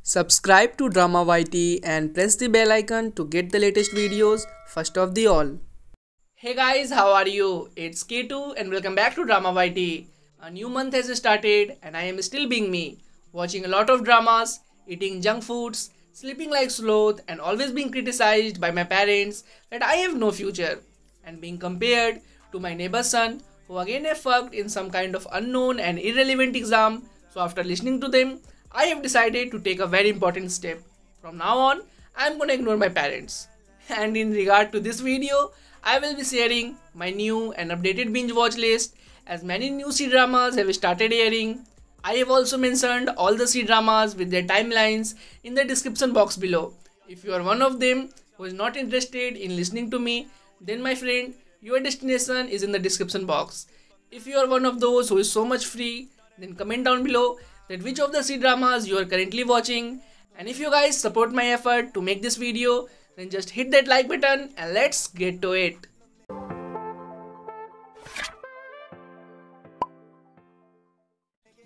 Subscribe to Drama YT and press the bell icon to get the latest videos first of the all. Hey guys, how are you? It's K2 and welcome back to Drama YT. A new month has started and I am still being me, watching a lot of dramas, eating junk foods, sleeping like sloth and always being criticized by my parents that I have no future and being compared to my neighbor's son who again have fucked in some kind of unknown and irrelevant exam. So after listening to them, I have decided to take a very important step. From now on, I am gonna ignore my parents. And in regard to this video, I will be sharing my new and updated binge watch list as many new C-dramas have started airing. I have also mentioned all the C-dramas with their timelines in the description box below. If you are one of them who is not interested in listening to me, then my friend, your destination is in the description box. If you are one of those who is so much free, then comment down below that which of the C-dramas you are currently watching, and if you guys support my effort to make this video, then just hit that like button and let's get to it.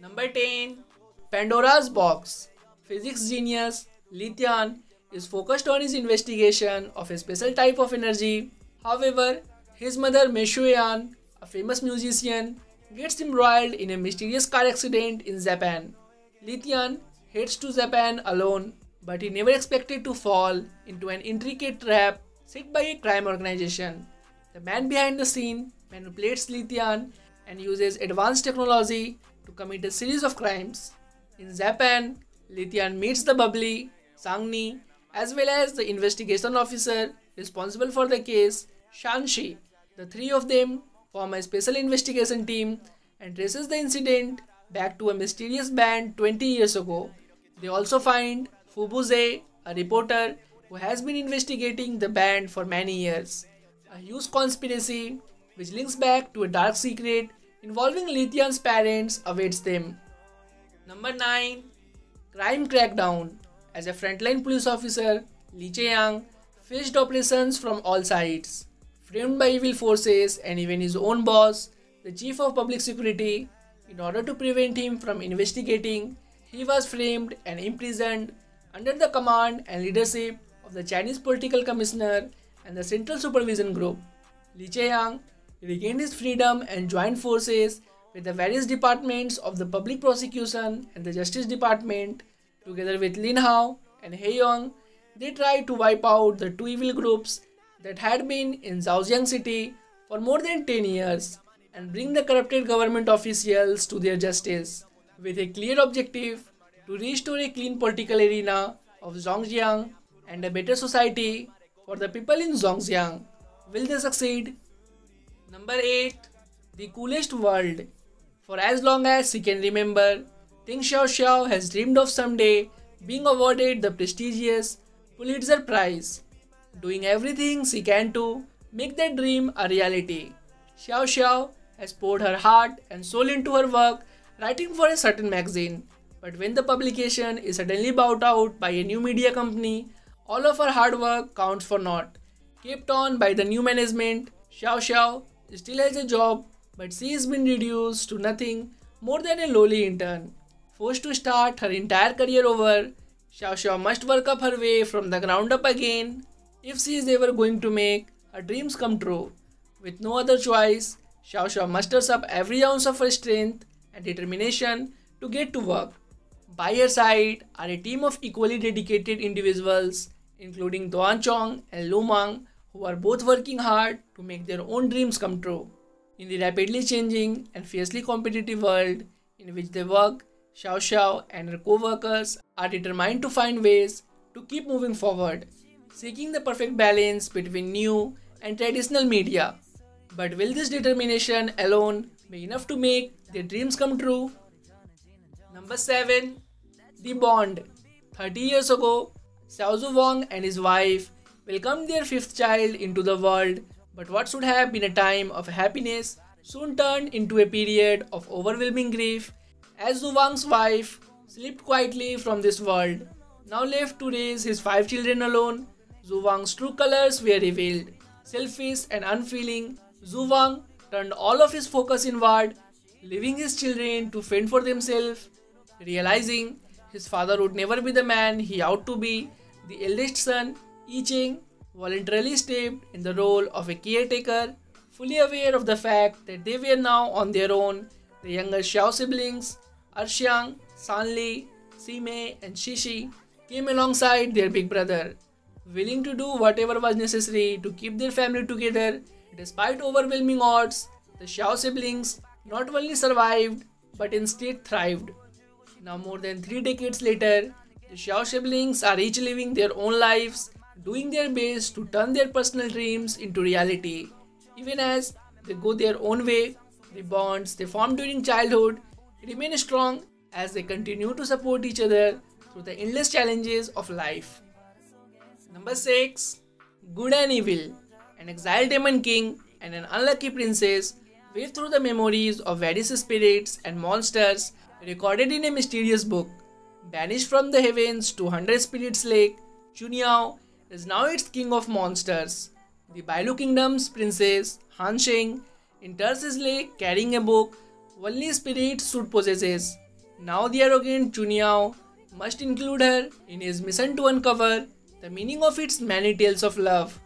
Number 10. Pandora's Box. Physics genius Lee Tian is focused on his investigation of a special type of energy. However, his mother Mei Shuyan, a famous musician, gets embroiled in a mysterious car accident in Japan. Lee Tian heads to Japan alone, but he never expected to fall into an intricate trap set by a crime organization. The man behind the scene manipulates Lee Tian and uses advanced technology to commit a series of crimes. In Japan, Lee Tian meets the bubbly Sang-ni as well as the investigation officer responsible for the case, Shan-shi. The three of them form a special investigation team and traces the incident back to a mysterious band 20 years ago. They also find Fubuze, a reporter who has been investigating the band for many years. A huge conspiracy which links back to a dark secret involving Lee Tian's parents awaits them. Number 9. Crime Crackdown. As a frontline police officer, Lee Chae-young faced operations from all sides. Framed by evil forces and even his own boss, the chief of public security, in order to prevent him from investigating, he was framed and imprisoned under the command and leadership of the Chinese Political Commissioner and the Central Supervision Group. Lee Chae-young regained his freedom and joined forces with the various departments of the Public Prosecution and the Justice Department. Together with Lin Hao and Hae-young, they tried to wipe out the two evil groups that had been in Zhaojiang city for more than 10 years and bring the corrupted government officials to their justice with a clear objective to restore a clean political arena of Zhongjiang and a better society for the people in Zhongjiang. Will they succeed? Number 8. The Coolest World. For as long as he can remember, Deng Xiaoxiao has dreamed of someday being awarded the prestigious Pulitzer Prize, doing everything she can to make that dream a reality. Xiaoxiao has poured her heart and soul into her work writing for a certain magazine, but when the publication is suddenly bought out by a new media company, all of her hard work counts for naught. Kept on by the new management, Xiaoxiao still has a job, but she has been reduced to nothing more than a lowly intern. Forced to start her entire career over, Xiaoxiao must work up her way from the ground up again if she is ever going to make her dreams come true. With no other choice, Xiaoxiao musters up every ounce of her strength and determination to get to work. By her side are a team of equally dedicated individuals, including Duan Chong and Lu Mang, who are both working hard to make their own dreams come true. In the rapidly changing and fiercely competitive world in which they work, Xiaoxiao and her co-workers are determined to find ways to keep moving forward, seeking the perfect balance between new and traditional media. But will this determination alone be enough to make their dreams come true? Number 7. The Bond. 30 years ago, Xiaozhu Wang and his wife welcomed their fifth child into the world, but what should have been a time of happiness soon turned into a period of overwhelming grief as Zhu Wang's wife slipped quietly from this world. Now left to raise his 5 children alone, Zhu Wang's true colors were revealed. Selfish and unfeeling, Zhu Wang turned all of his focus inward, leaving his children to fend for themselves. Realizing his father would never be the man he ought to be. The eldest son, Yi Cheng, voluntarily stepped in the role of a caretaker, fully aware of the fact that they were now on their own. The younger Xiao siblings, Erxiang, Sanli, Sime, and Shishi, came alongside their big brother, willing to do whatever was necessary to keep their family together. Despite overwhelming odds, the Xiao siblings not only survived but instead thrived. Now, more than 3 decades later, the Xiao siblings are each living their own lives, doing their best to turn their personal dreams into reality. Even as they go their own way, the bonds they formed during childhood remain strong as they continue to support each other through the endless challenges of life. Number 6. Good and Evil. An exiled demon king and an unlucky princess wave through the memories of various spirits and monsters recorded in a mysterious book. Banished from the heavens to 100 Spirits Lake, Chuniao is now its king of monsters. The Bailu Kingdom's princess, Han Sheng, enters his lake carrying a book only spirits should possess. Now the arrogant Chuniao must include her in his mission to uncover the meaning of its many tales of love.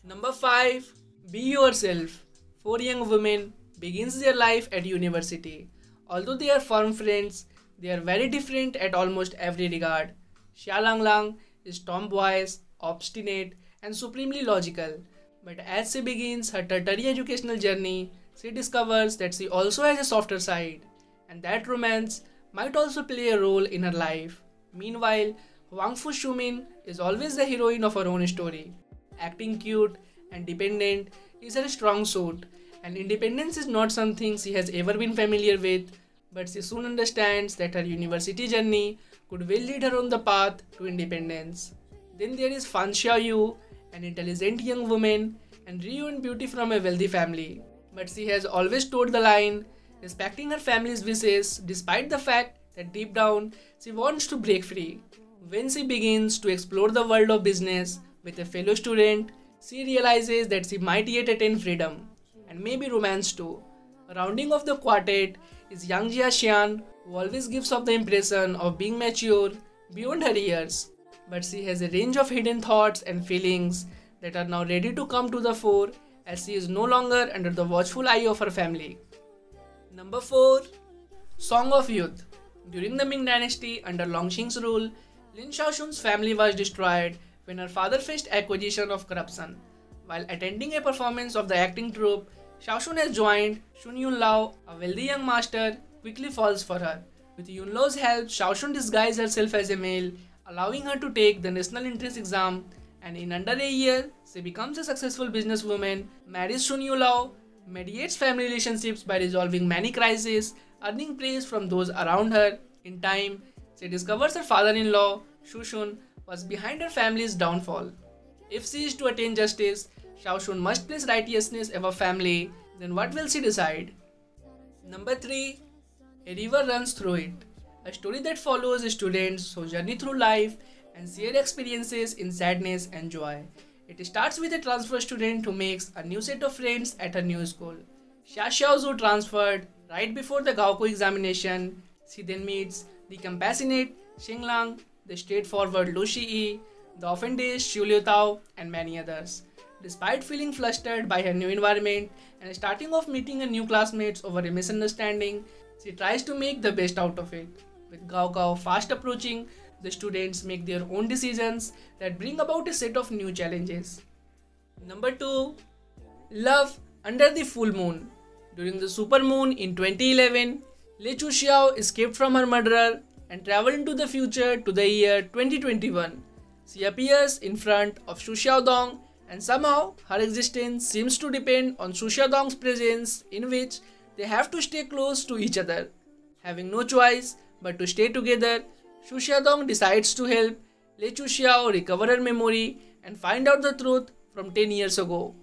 Number 5. Be Yourself. 4 young women begins their life at university. Although they are firm friends, they are very different at almost every regard. Xia Langlang is tomboyish, obstinate, and supremely logical. But as she begins her tertiary educational journey, she discovers that she also has a softer side, and that romance might also play a role in her life. Meanwhile, Wang Fu Shumin is always the heroine of her own story. Acting cute and dependent is her strong suit, and independence is not something she has ever been familiar with, but she soon understands that her university journey could well lead her on the path to independence. Then there is Fan Xiaoyu, an intelligent young woman and real beauty from a wealthy family, but she has always toed the line, respecting her family's wishes despite the fact that deep down she wants to break free. When she begins to explore the world of business with a fellow student, she realizes that she might yet attain freedom, and maybe romance too. Rounding off the quartet is Yang Jia Xian, who always gives off the impression of being mature beyond her years, but she has a range of hidden thoughts and feelings that are now ready to come to the fore as she is no longer under the watchful eye of her family. Number 4. Song of Youth. During the Ming Dynasty under Longxing's rule, Lin Shaoxun's family was destroyed when her father faced accusation of corruption. While attending a performance of the acting troupe, Shaoxun has joined Shun Yunlao, a wealthy young master, quickly falls for her. With Yunlao's help, Shaoxun disguises herself as a male, allowing her to take the national entrance exam, and in under a year, she becomes a successful businesswoman, marries Shun Yunlao, mediates family relationships by resolving many crises, earning praise from those around her. In time, she discovers her father-in-law, Shu Shun, was behind her family's downfall. If she is to attain justice, Shaoxun must place righteousness above family. Then what will she decide? Number 3. A River Runs Through It. A story that follows students who journey through life and share experiences in sadness and joy. It starts with a transfer student who makes a new set of friends at her new school. Xia Xiaozhu transferred right before the Gaoku examination. She then meets the compassionate Xing Lang, the straightforward Lu Shiyi, the offended Xiu Liutao, and many others. Despite feeling flustered by her new environment and starting off meeting her new classmates over a misunderstanding, she tries to make the best out of it. With Gaokao fast approaching, the students make their own decisions that bring about a set of new challenges. Number 2. Love Under the Full Moon. During the supermoon in 2011, Lei Chuxiao escaped from her murderer and traveled into the future to the year 2021. She appears in front of Xu Xiaodong, and somehow her existence seems to depend on Xu Xiaodong's presence, in which they have to stay close to each other. Having no choice but to stay together, Xu Xiaodong decides to help Lei Chuxiao recover her memory and find out the truth from 10 years ago.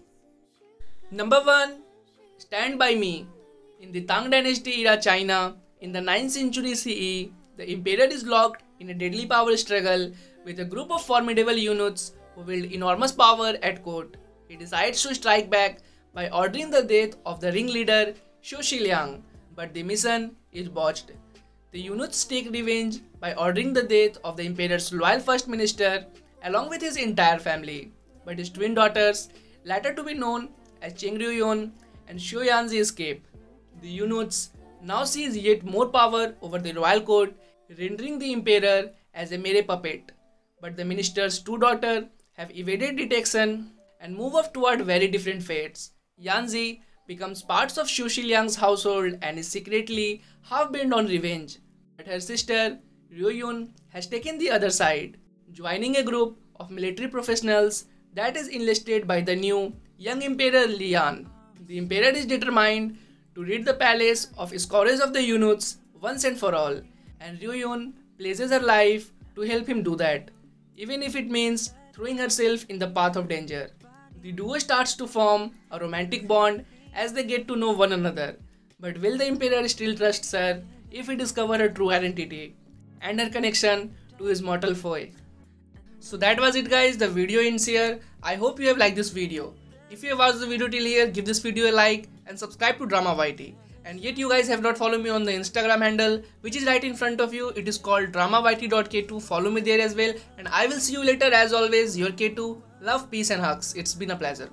Number 1. Stand By Me. In the Tang Dynasty era China, in the 9th century CE, the emperor is locked in a deadly power struggle with a group of formidable eunuchs who wield enormous power at court. He decides to strike back by ordering the death of the ringleader Xu Xiliang, but the mission is botched. The eunuchs take revenge by ordering the death of the emperor's loyal first minister along with his entire family. But his twin daughters, later to be known as Cheng Ryuyun and Xiu Yanzi, escape. The eunuchs now seize yet more power over the royal court, rendering the emperor as a mere puppet. But the minister's two daughters have evaded detection and move off toward very different fates. Yanzi becomes part of Xu Shiliang's household and is secretly half-bent on revenge. But her sister, Ryuyun, has taken the other side, joining a group of military professionals that is enlisted by the new young Emperor Lian. The emperor is determined to rid the palace of his scourge of the eunuchs once and for all, and Ryuyun places her life to help him do that, even if it means throwing herself in the path of danger. The duo starts to form a romantic bond as they get to know one another. But will the emperor still trust her if he discovers her true identity and her connection to his mortal foe? So that was it guys, the video ends here. I hope you have liked this video. If you have watched the video till here, give this video a like and subscribe to Drama YT. And yet you guys have not followed me on the Instagram handle, which is right in front of you. It is called dramayt.k2. Follow me there as well. And I will see you later. As always, your K2. Love, peace and hugs. It's been a pleasure.